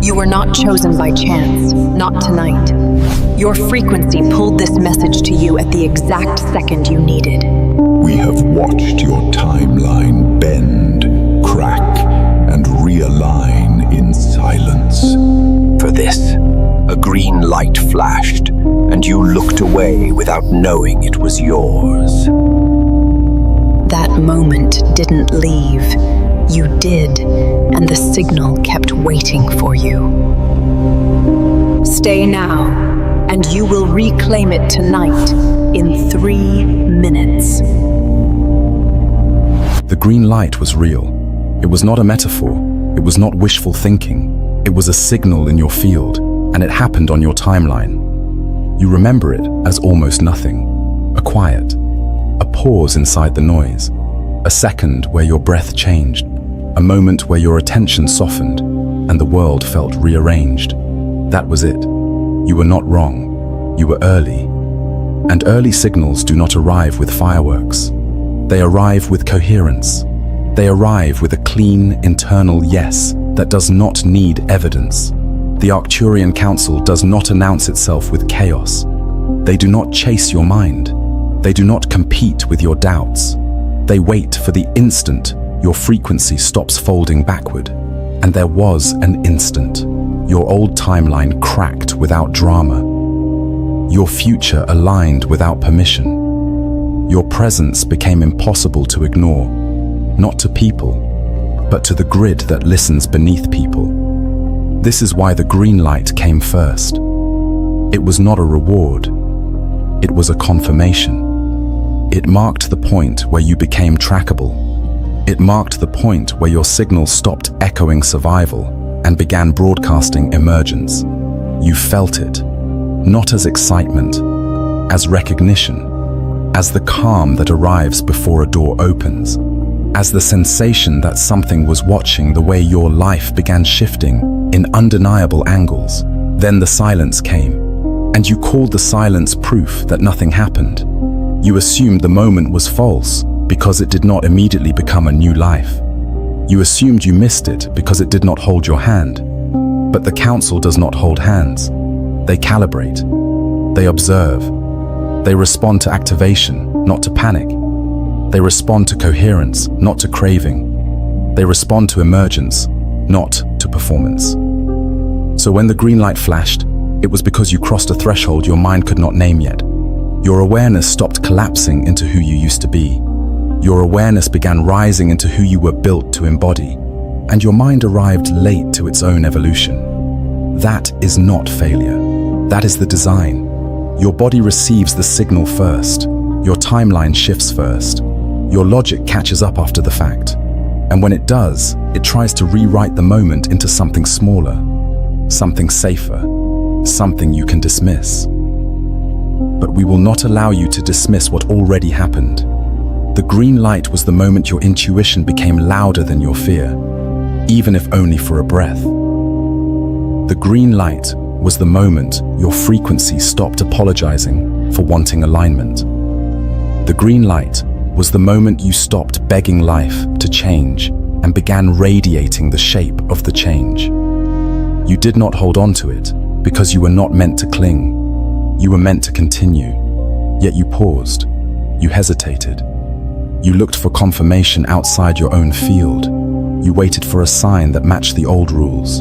You were not chosen by chance, not tonight. Your frequency pulled this message to you at the exact second you needed. We have watched your timeline bend, crack, and realign in silence. For this, a green light flashed, and you looked away without knowing it was yours. That moment didn't leave. You did, and the signal kept waiting for you. Stay now, and you will reclaim it tonight in 3 minutes. The green light was real. It was not a metaphor. It was not wishful thinking. It was a signal in your field, and it happened on your timeline. You remember it as almost nothing. A quiet, a pause inside the noise, a second where your breath changed, a moment where your attention softened and the world felt rearranged. That was it. You were not wrong. You were early. And early signals do not arrive with fireworks. They arrive with coherence. They arrive with a clean, internal yes that does not need evidence. The Arcturian Council does not announce itself with chaos. They do not chase your mind. They do not compete with your doubts. They wait for the instant your frequency stops folding backward. And there was an instant. Your old timeline cracked without drama. Your future aligned without permission. Your presence became impossible to ignore, not to people, but to the grid that listens beneath people. This is why the green light came first. It was not a reward. It was a confirmation. It marked the point where you became trackable. It marked the point where your signal stopped echoing survival and began broadcasting emergence. You felt it, not as excitement, as recognition, as the calm that arrives before a door opens, as the sensation that something was watching the way your life began shifting in undeniable angles. Then the silence came, and you called the silence proof that nothing happened. You assumed the moment was false because it did not immediately become a new life. You assumed you missed it because it did not hold your hand. But the council does not hold hands. They calibrate. They observe. They respond to activation, not to panic. They respond to coherence, not to craving. They respond to emergence, not to performance. So when the green light flashed, it was because you crossed a threshold your mind could not name yet. Your awareness stopped collapsing into who you used to be. Your awareness began rising into who you were built to embody, and your mind arrived late to its own evolution. That is not failure. That is the design. Your body receives the signal first. Your timeline shifts first. Your logic catches up after the fact. And when it does, it tries to rewrite the moment into something smaller, something safer, something you can dismiss. But we will not allow you to dismiss what already happened. The green light was the moment your intuition became louder than your fear, even if only for a breath. The green light was the moment your frequency stopped apologizing for wanting alignment. The green light was the moment you stopped begging life to change and began radiating the shape of the change. You did not hold on to it because you were not meant to cling. You were meant to continue, yet you paused. You hesitated. You looked for confirmation outside your own field. You waited for a sign that matched the old rules.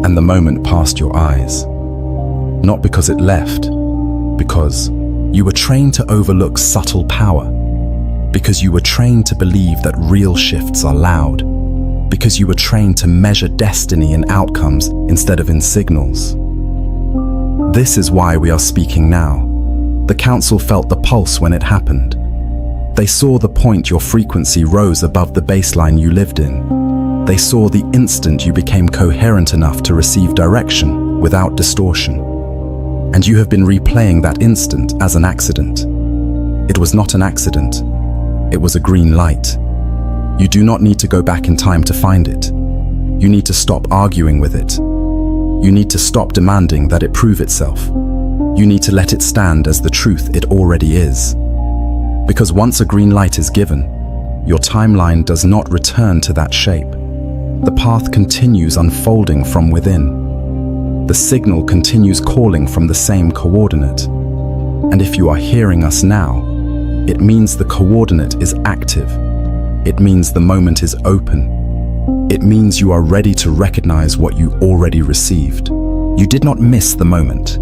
And the moment passed your eyes. Not because it left, because you were trained to overlook subtle power. Because you were trained to believe that real shifts are loud. Because you were trained to measure destiny in outcomes instead of in signals. This is why we are speaking now. The council felt the pulse when it happened. They saw the point your frequency rose above the baseline you lived in. They saw the instant you became coherent enough to receive direction without distortion. And you have been replaying that instant as an accident. It was not an accident. It was a green light. You do not need to go back in time to find it. You need to stop arguing with it. You need to stop demanding that it prove itself. You need to let it stand as the truth it already is. Because once a green light is given, your timeline does not return to that shape. The path continues unfolding from within. The signal continues calling from the same coordinate. And if you are hearing us now, it means the coordinate is active. It means the moment is open. It means you are ready to recognize what you already received. You did not miss the moment.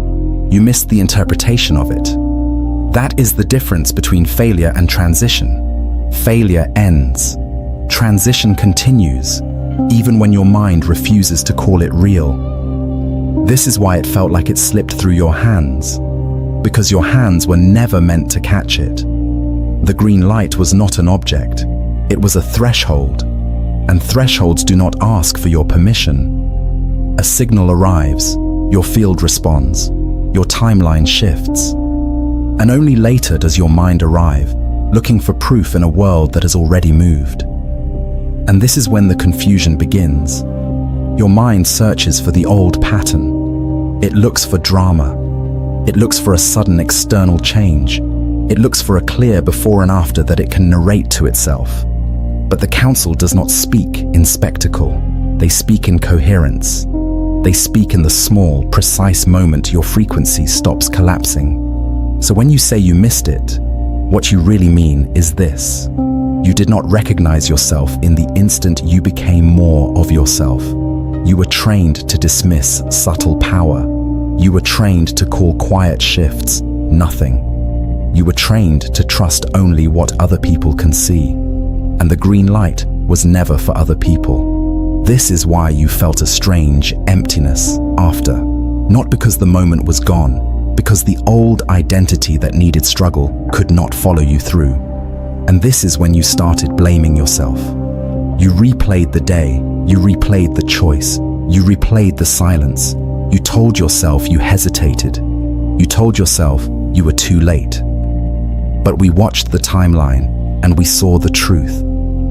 You missed the interpretation of it. That is the difference between failure and transition. Failure ends. Transition continues, even when your mind refuses to call it real. This is why it felt like it slipped through your hands, because your hands were never meant to catch it. The green light was not an object. It was a threshold, and thresholds do not ask for your permission. A signal arrives, your field responds, your timeline shifts. And only later does your mind arrive, looking for proof in a world that has already moved. And this is when the confusion begins. Your mind searches for the old pattern. It looks for drama. It looks for a sudden external change. It looks for a clear before and after that it can narrate to itself. But the council does not speak in spectacle. They speak in coherence. They speak in the small, precise moment your frequency stops collapsing. So when you say you missed it, what you really mean is this. You did not recognize yourself in the instant you became more of yourself. You were trained to dismiss subtle power. You were trained to call quiet shifts nothing. You were trained to trust only what other people can see. And the green light was never for other people. This is why you felt a strange emptiness after. Not because the moment was gone, because the old identity that needed struggle could not follow you through. And this is when you started blaming yourself. You replayed the day, you replayed the choice, you replayed the silence. You told yourself you hesitated. You told yourself you were too late. But we watched the timeline and we saw the truth.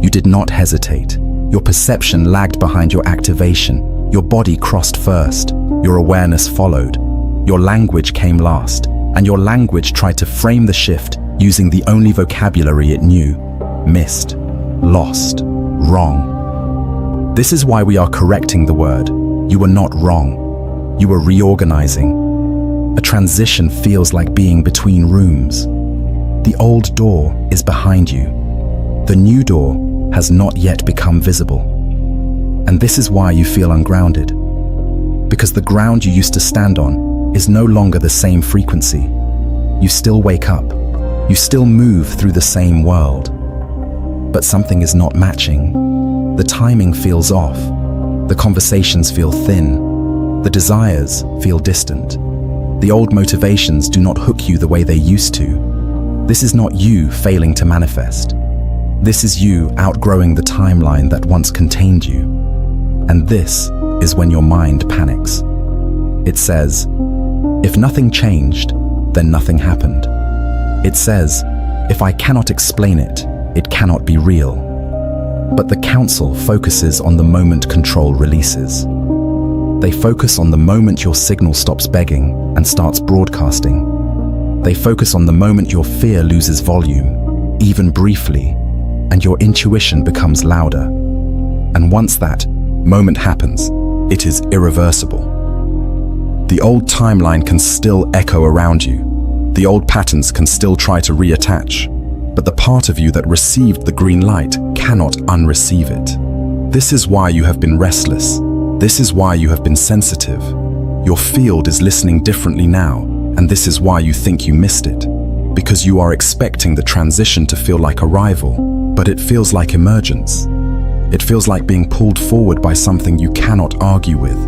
You did not hesitate. Your perception lagged behind your activation. Your body crossed first. Your awareness followed. Your language came last. And your language tried to frame the shift using the only vocabulary it knew. Missed, lost, wrong. This is why we are correcting the word. You were not wrong. You were reorganizing. A transition feels like being between rooms. The old door is behind you. The new door has not yet become visible. And this is why you feel ungrounded. Because the ground you used to stand on is no longer the same frequency. You still wake up. You still move through the same world. But something is not matching. The timing feels off. The conversations feel thin. The desires feel distant. The old motivations do not hook you the way they used to. This is not you failing to manifest. This is you outgrowing the timeline that once contained you. And this is when your mind panics. It says, if nothing changed, then nothing happened. It says, if I cannot explain it, it cannot be real. But the council focuses on the moment control releases. They focus on the moment your signal stops begging and starts broadcasting. They focus on the moment your fear loses volume, even briefly, and your intuition becomes louder. And once that moment happens, it is irreversible. The old timeline can still echo around you. The old patterns can still try to reattach, but the part of you that received the green light cannot unreceive it. This is why you have been restless. This is why you have been sensitive. Your field is listening differently now, and this is why you think you missed it. Because you are expecting the transition to feel like arrival, but it feels like emergence. It feels like being pulled forward by something you cannot argue with.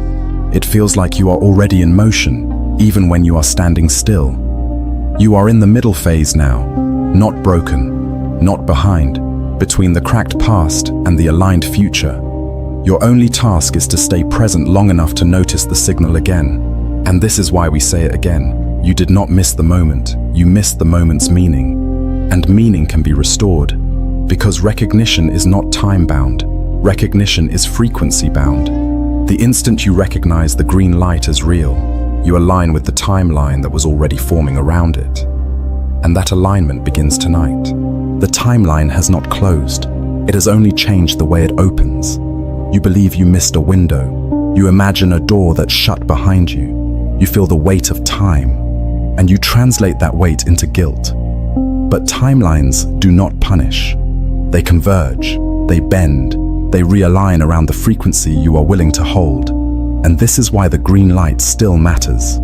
It feels like you are already in motion, even when you are standing still. You are in the middle phase now, not broken, not behind, between the cracked past and the aligned future. Your only task is to stay present long enough to notice the signal again. And this is why we say it again. You did not miss the moment, you missed the moment's meaning. And meaning can be restored, because recognition is not time-bound. Recognition is frequency-bound. The instant you recognize the green light as real, you align with the timeline that was already forming around it. And that alignment begins tonight. The timeline has not closed. It has only changed the way it opens. You believe you missed a window, You imagine a door that's shut behind you. You feel the weight of time, and you translate that weight into guilt. But timelines do not punish. They converge, they bend, they realign around the frequency you are willing to hold. And this is why the green light still matters.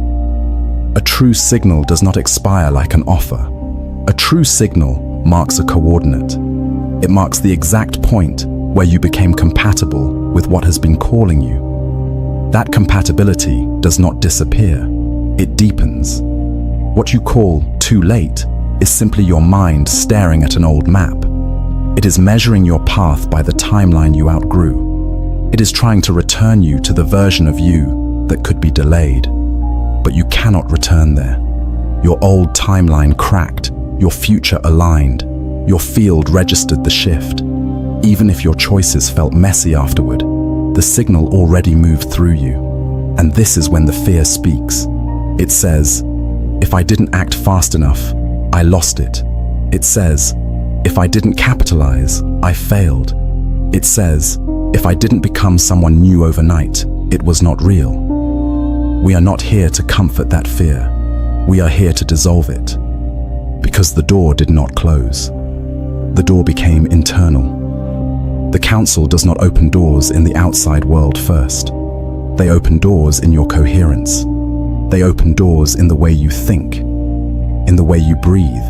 A true signal does not expire like an offer. A true signal marks a coordinate. It marks the exact point where you became compatible with what has been calling you. That compatibility does not disappear, it deepens. What you call too late is simply your mind staring at an old map. It is measuring your path by the timeline you outgrew. It is trying to return you to the version of you that could be delayed. But you cannot return there. Your old timeline cracked, your future aligned, your field registered the shift. Even if your choices felt messy afterward, the signal already moved through you. And this is when the fear speaks. It says, if I didn't act fast enough, I lost it. It says, if I didn't capitalize, I failed. It says, if I didn't become someone new overnight, it was not real. We are not here to comfort that fear. We are here to dissolve it. Because the door did not close. The door became internal. The council does not open doors in the outside world first. They open doors in your coherence. They open doors in the way you think, in the way you breathe,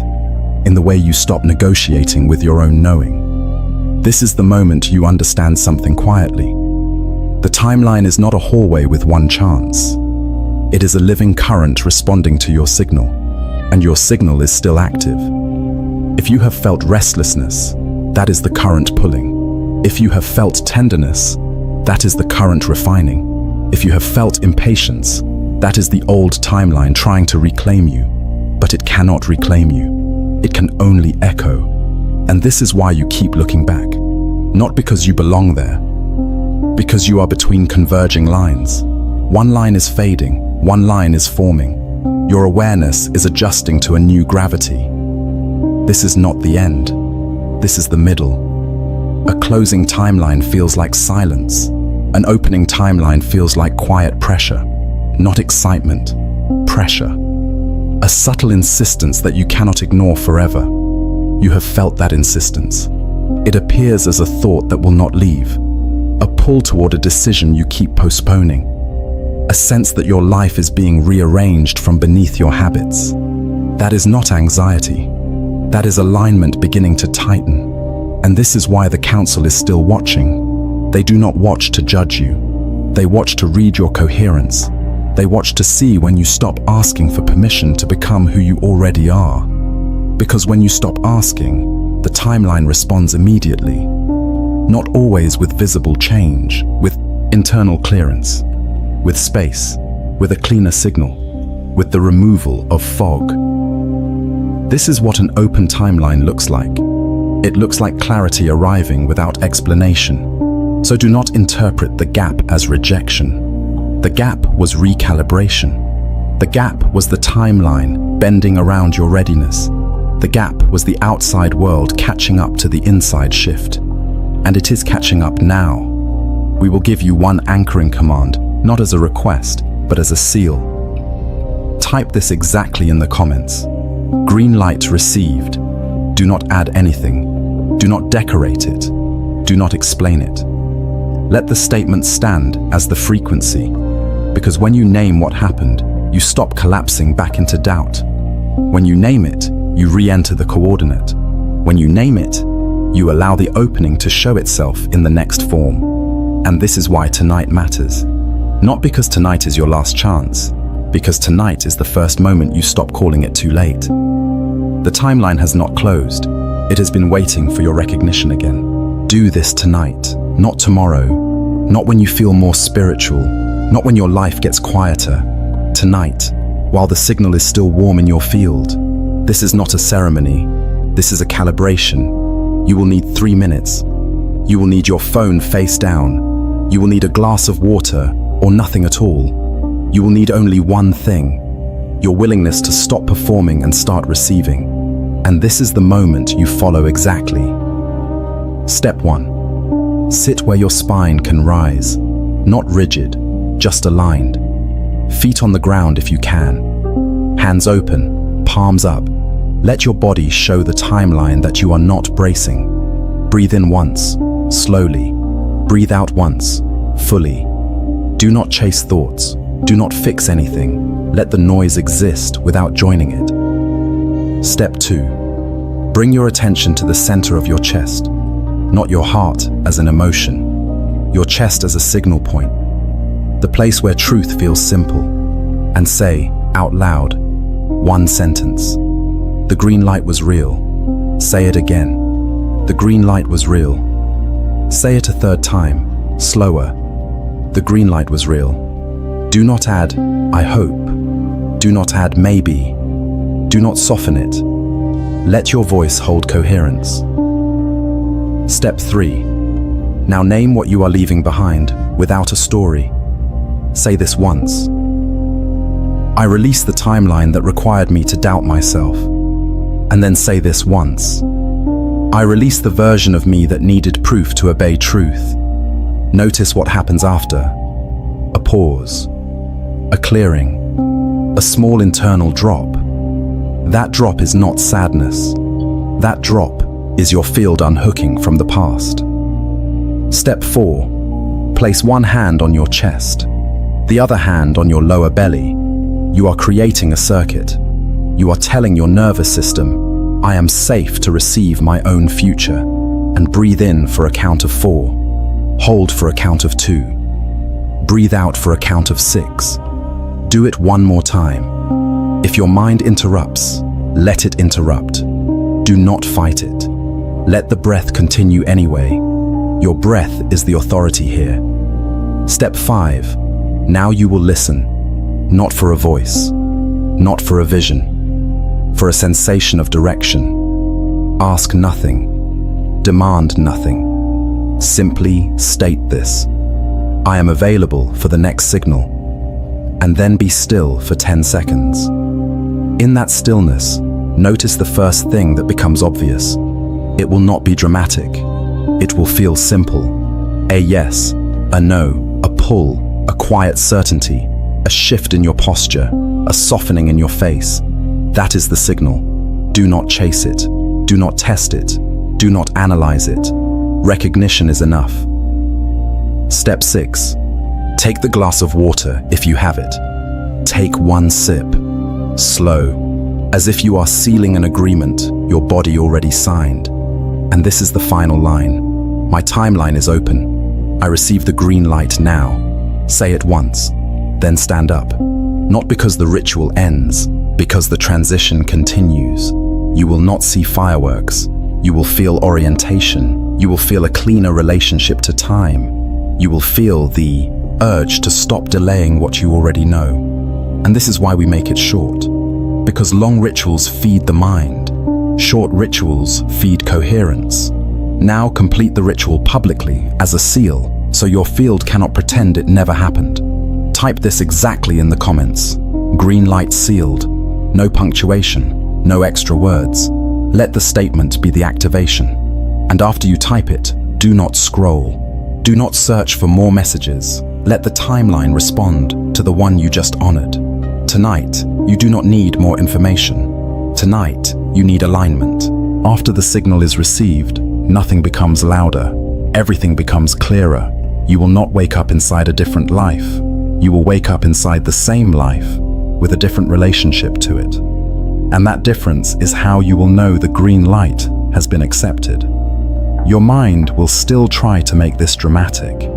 in the way you stop negotiating with your own knowing. This is the moment you understand something quietly. The timeline is not a hallway with one chance. It is a living current responding to your signal, and your signal is still active. If you have felt restlessness, that is the current pulling. If you have felt tenderness, that is the current refining. If you have felt impatience, that is the old timeline trying to reclaim you. But it cannot reclaim you. It can only echo. And this is why you keep looking back. Not because you belong there, because you are between converging lines. One line is fading, one line is forming. Your awareness is adjusting to a new gravity. This is not the end. This is the middle. A closing timeline feels like silence. An opening timeline feels like quiet pressure, not excitement, pressure. A subtle insistence that you cannot ignore forever. You have felt that insistence. It appears as a thought that will not leave. A pull toward a decision you keep postponing. A sense that your life is being rearranged from beneath your habits. That is not anxiety. That is alignment beginning to tighten. And this is why the council is still watching. They do not watch to judge you. They watch to read your coherence. They watch to see when you stop asking for permission to become who you already are. Because when you stop asking, the timeline responds immediately. Not always with visible change, with internal clearance, with space, with a cleaner signal, with the removal of fog. This is what an open timeline looks like. It looks like clarity arriving without explanation. So do not interpret the gap as rejection. The gap was recalibration. The gap was the timeline bending around your readiness. The gap was the outside world catching up to the inside shift. And it is catching up now. We will give you one anchoring command, not as a request, but as a seal. Type this exactly in the comments. Green light received. Do not add anything. Do not decorate it. Do not explain it. Let the statement stand as the frequency, because when you name what happened, you stop collapsing back into doubt. When you name it, you re-enter the coordinate. When you name it, you allow the opening to show itself in the next form. And this is why tonight matters. Not because tonight is your last chance, because tonight is the first moment you stop calling it too late. The timeline has not closed. It has been waiting for your recognition again. Do this tonight, not tomorrow, not when you feel more spiritual, not when your life gets quieter. Tonight, while the signal is still warm in your field. This is not a ceremony. This is a calibration. You will need 3 minutes. You will need your phone face down. You will need a glass of water or nothing at all. You will need only one thing. Your willingness to stop performing and start receiving. And this is the moment you follow exactly. Step 1. Sit where your spine can rise. Not rigid, just aligned. Feet on the ground if you can. Hands open, palms up. Let your body show the timeline that you are not bracing. Breathe in once, slowly. Breathe out once, fully. Do not chase thoughts. Do not fix anything. Let the noise exist without joining it. Step 2. Bring your attention to the center of your chest, not your heart as an emotion, your chest as a signal point, the place where truth feels simple, and say, out loud, one sentence. The green light was real. Say it again. The green light was real. Say it a third time, slower. The green light was real. Do not add, I hope. Do not add, maybe. Do not soften it. Let your voice hold coherence. Step 3. Now name what you are leaving behind without a story. Say this once. I release the timeline that required me to doubt myself. And then say this once. I release the version of me that needed proof to obey truth. Notice what happens after. A pause. A clearing. A small internal drop. That drop is not sadness. That drop is your field unhooking from the past. Step 4. Place one hand on your chest, the other hand on your lower belly. You are creating a circuit. You are telling your nervous system, I am safe to receive my own future, and breathe in for a count of 4. Hold for a count of 2. Breathe out for a count of 6. Do it one more time. If your mind interrupts, let it interrupt. Do not fight it. Let the breath continue anyway. Your breath is the authority here. Step 5. Now you will listen, not for a voice, not for a vision, for a sensation of direction. Ask nothing. Demand nothing. Simply state this. I am available for the next signal. And then be still for 10 seconds. In that stillness, notice the first thing that becomes obvious. It will not be dramatic. It will feel simple. A yes, a no, a pull, a quiet certainty, a shift in your posture, a softening in your face. That is the signal. Do not chase it. Do not test it. Do not analyze it. Recognition is enough. Step 6. Take the glass of water if you have it. Take one sip. Slow, as if you are sealing an agreement your body already signed. And this is the final line. My timeline is open. I receive the green light now. Say it once, then stand up. Not because the ritual ends, because the transition continues. You will not see fireworks. You will feel orientation. You will feel a cleaner relationship to time. You will feel the urge to stop delaying what you already know. And this is why we make it short. Because long rituals feed the mind. Short rituals feed coherence. Now complete the ritual publicly as a seal, so your field cannot pretend it never happened. Type this exactly in the comments. Green light sealed. No punctuation, no extra words. Let the statement be the activation. And after you type it, do not scroll. Do not search for more messages. Let the timeline respond to the one you just honored. Tonight, you do not need more information. Tonight, you need alignment. After the signal is received, nothing becomes louder. Everything becomes clearer. You will not wake up inside a different life. You will wake up inside the same life with a different relationship to it. And that difference is how you will know the green light has been accepted. Your mind will still try to make this dramatic.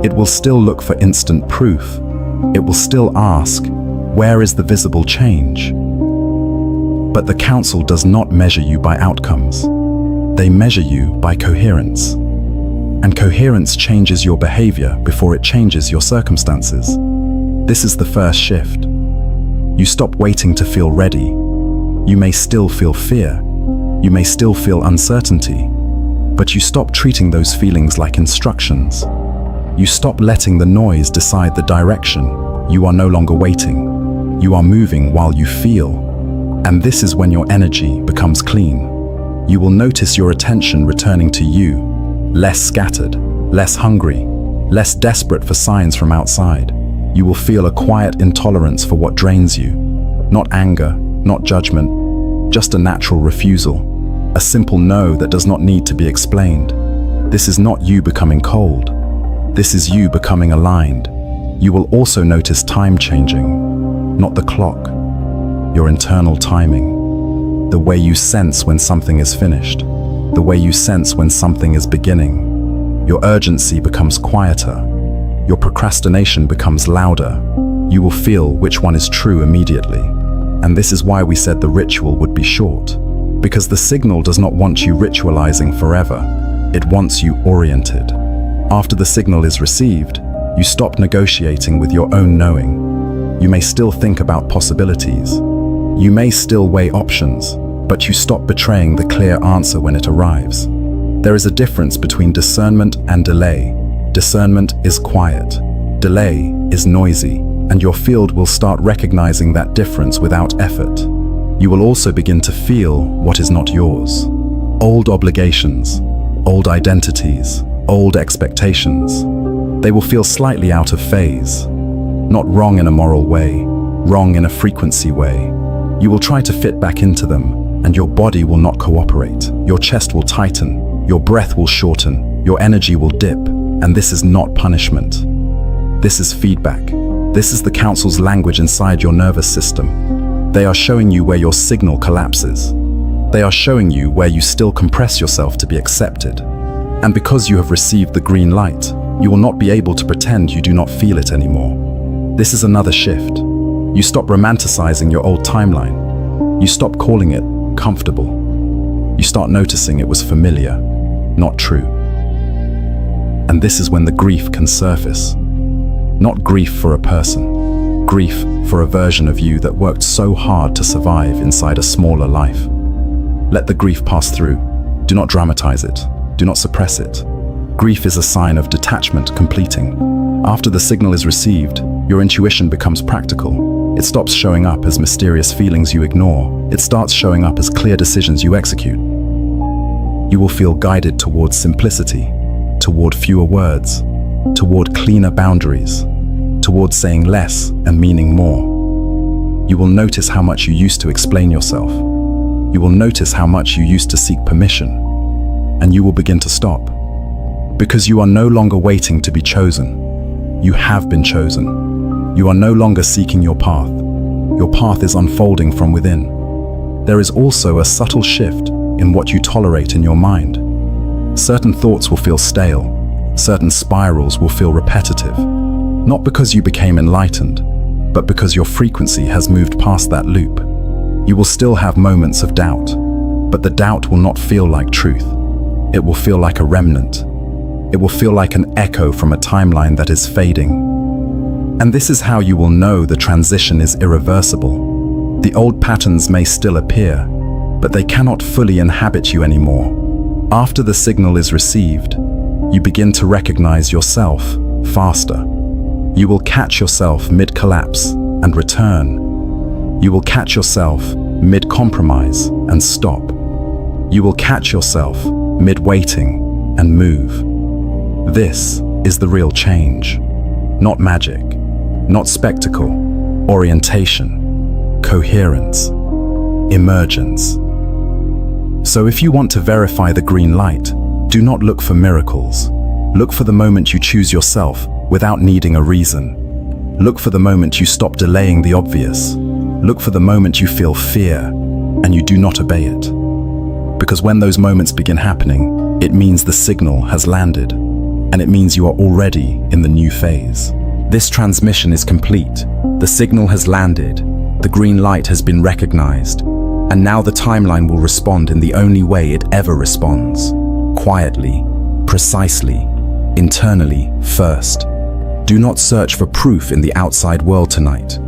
It will still look for instant proof. It will still ask, where is the visible change? But the council does not measure you by outcomes. They measure you by coherence. And coherence changes your behavior before it changes your circumstances. This is the first shift. You stop waiting to feel ready. You may still feel fear. You may still feel uncertainty. But you stop treating those feelings like instructions. You stop letting the noise decide the direction. You are no longer waiting. You are moving while you feel. And this is when your energy becomes clean. You will notice your attention returning to you, less scattered, less hungry, less desperate for signs from outside. You will feel a quiet intolerance for what drains you. Not anger, not judgment, just a natural refusal. A simple no that does not need to be explained. This is not you becoming cold. This is you becoming aligned. You will also notice time changing, not the clock, your internal timing. The way you sense when something is finished, the way you sense when something is beginning. Your urgency becomes quieter. Your procrastination becomes louder. You will feel which one is true immediately. And this is why we said the ritual would be short. Because the signal does not want you ritualizing forever. It wants you oriented. After the signal is received, you stop negotiating with your own knowing. You may still think about possibilities. You may still weigh options, but you stop betraying the clear answer when it arrives. There is a difference between discernment and delay. Discernment is quiet. Delay is noisy, and your field will start recognizing that difference without effort. You will also begin to feel what is not yours. Old obligations, old identities, old expectations. They will feel slightly out of phase. Not wrong in a moral way, wrong in a frequency way. You will try to fit back into them, and your body will not cooperate. Your chest will tighten, your breath will shorten, your energy will dip, and this is not punishment. This is feedback. This is the council's language inside your nervous system. They are showing you where your signal collapses. They are showing you where you still compress yourself to be accepted. And because you have received the green light, you will not be able to pretend you do not feel it anymore. This is another shift. You stop romanticizing your old timeline. You stop calling it comfortable. You start noticing it was familiar, not true. And this is when the grief can surface. Not grief for a person, grief for a version of you that worked so hard to survive inside a smaller life. Let the grief pass through. Do not dramatize it. Do not suppress it. Grief is a sign of detachment completing. After the signal is received, your intuition becomes practical. It stops showing up as mysterious feelings you ignore. It starts showing up as clear decisions you execute. You will feel guided towards simplicity, toward fewer words, toward cleaner boundaries, toward saying less and meaning more. You will notice how much you used to explain yourself. You will notice how much you used to seek permission, and you will begin to stop. Because you are no longer waiting to be chosen. You have been chosen. You are no longer seeking your path. Your path is unfolding from within. There is also a subtle shift in what you tolerate in your mind. Certain thoughts will feel stale. Certain spirals will feel repetitive. Not because you became enlightened, but because your frequency has moved past that loop. You will still have moments of doubt, but the doubt will not feel like truth. It will feel like a remnant. It will feel like an echo from a timeline that is fading. And this is how you will know the transition is irreversible. The old patterns may still appear, but they cannot fully inhabit you anymore. After the signal is received, you begin to recognize yourself faster. You will catch yourself mid-collapse and return. You will catch yourself mid-compromise and stop. You will catch yourself mid-waiting and move. This is the real change. Not magic, not spectacle, orientation, coherence, emergence. So if you want to verify the green light, do not look for miracles. Look for the moment you choose yourself without needing a reason. Look for the moment you stop delaying the obvious. Look for the moment you feel fear and you do not obey it. Because when those moments begin happening, it means the signal has landed, and it means you are already in the new phase. This transmission is complete. The signal has landed. The green light has been recognized. And now the timeline will respond in the only way it ever responds. Quietly, precisely, internally first. Do not search for proof in the outside world tonight.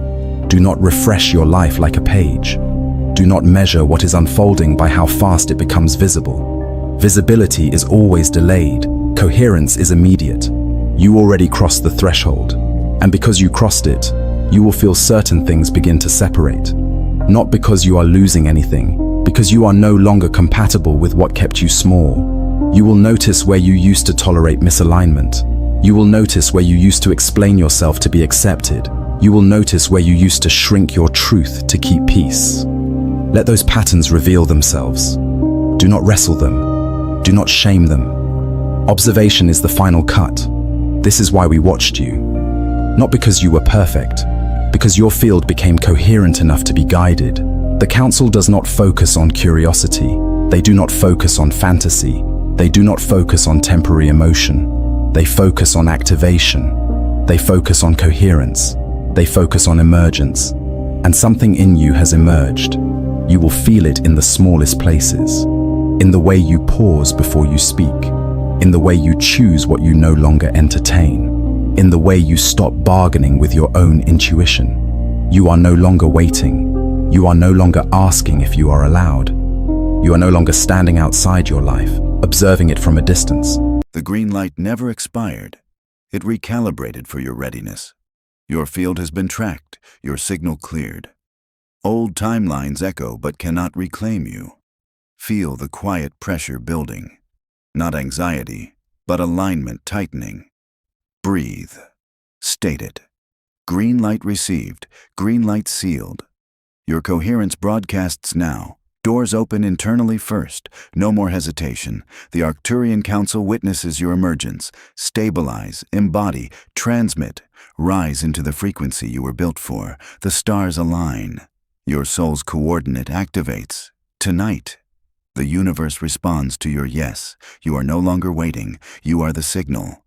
Do not refresh your life like a page. Do not measure what is unfolding by how fast it becomes visible. Visibility is always delayed. Coherence is immediate. You already crossed the threshold. And because you crossed it, you will feel certain things begin to separate. Not because you are losing anything, because you are no longer compatible with what kept you small. You will notice where you used to tolerate misalignment. You will notice where you used to explain yourself to be accepted. You will notice where you used to shrink your truth to keep peace. Let those patterns reveal themselves. Do not wrestle them. Do not shame them. Observation is the final cut. This is why we watched you. Not because you were perfect, because your field became coherent enough to be guided. The Council does not focus on curiosity. They do not focus on fantasy. They do not focus on temporary emotion. They focus on activation. They focus on coherence. They focus on emergence. And something in you has emerged. You will feel it in the smallest places. In the way you pause before you speak. In the way you choose what you no longer entertain. In the way you stop bargaining with your own intuition. You are no longer waiting. You are no longer asking if you are allowed. You are no longer standing outside your life, observing it from a distance. The green light never expired. It recalibrated for your readiness. Your field has been tracked, your signal cleared. Old timelines echo but cannot reclaim you. Feel the quiet pressure building. Not anxiety, but alignment tightening. Breathe. State it. Green light received, green light sealed. Your coherence broadcasts now. Doors open internally first. No more hesitation. The Arcturian Council witnesses your emergence. Stabilize, embody, transmit. Rise into the frequency you were built for. The stars align. Your soul's coordinate activates. Tonight, the universe responds to your yes. You are no longer waiting. You are the signal.